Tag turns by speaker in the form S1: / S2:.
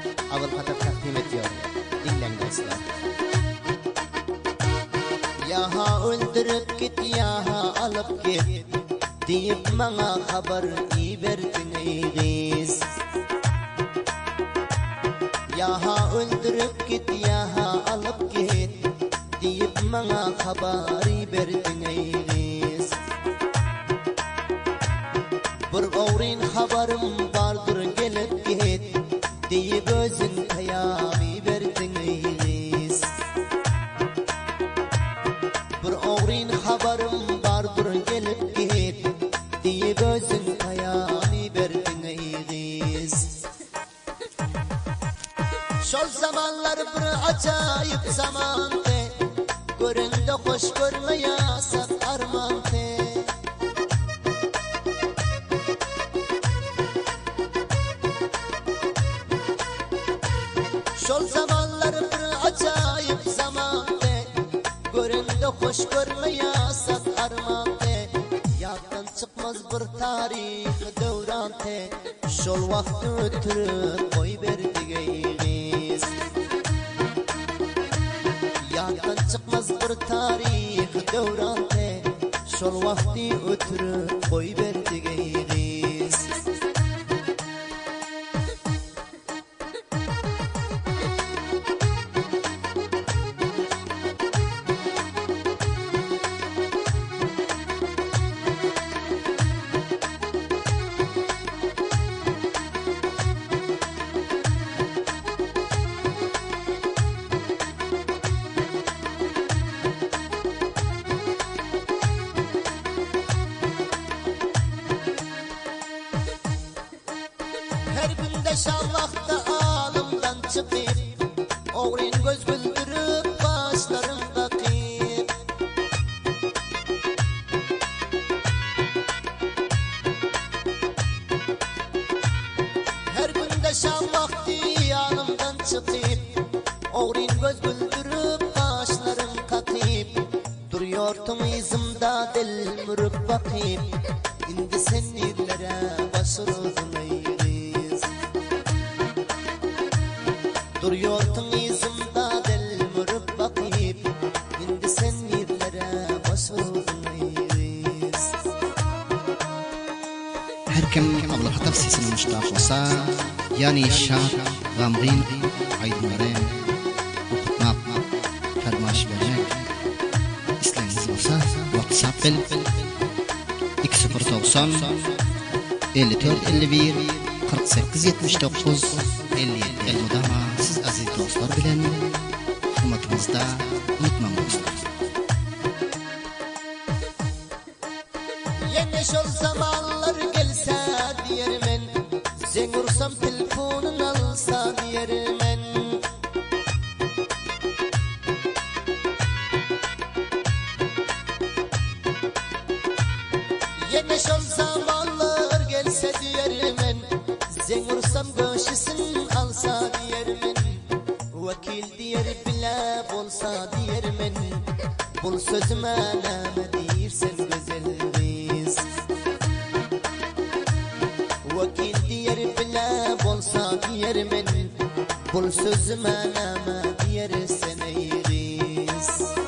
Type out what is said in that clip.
S1: Abdülkadir takdim ediyor. Dinleyin dostlar. Yaha öldürüp git, yaha alıp git deyip bana haber verdin ey kız. Yaha öldürüp git, yaha alıp git deyip bana haber verdin ey kız. Bir oğrin haberim vardır gelip git deyip özün kıyami verdin ey kız. Bir oğrin haberim vardır gelip git deyip özün kıyami verdin ey kız. Şol zamanlar bir acayip zamandı, göründe hoş görmeyasak armandı. Şol zamanlar bir acayip zamandı, göründe hoş görmeyasak armandı. Yaddan çıkmaz bir tarih devrantı, şol vakti ötürüp koy verdik ey kız. Yaddan çıkmaz bir tarih devrantı, şol vakti ötürüp koy verdik ey kız. Her günde şallakta alımdan çıkıp oğrin göz güldürüp başlarım bakıp. Her günde şallakta alımdan çıkıp oğrin göz güldürüp başlarım kakıp. Duruyordum izimda dil mürüp bakıp, indi sen yerlere başırıldın ey kız. Duruyordun izimda dil mürüp bakıp, indi sen yerlere başırıldın ey kız.
S2: Her kim Abdülkadir sesini müştaq olsa, yani şad, gamgin, aydınları okutmak, fermaş vermek isteğiniz olsa WhatsApp bil 2090 54 51 48 79 57 elmudama siz aziz dostlar bilen hürmetimizde unutmang dostlar.
S1: Yine şol zamanlar gelse diyermen, sen vursam telefonun alsa diyermen. Yine şol zamanlar gelse diyermen, sen vursam göşüsün alsa diyermen. Vakil diyer bile bolsa diyermen, bul sözüme name deyirsen güzel kız. Vakil diyer bile bolsa diyermen, bul sözüme name diyersen ey kız.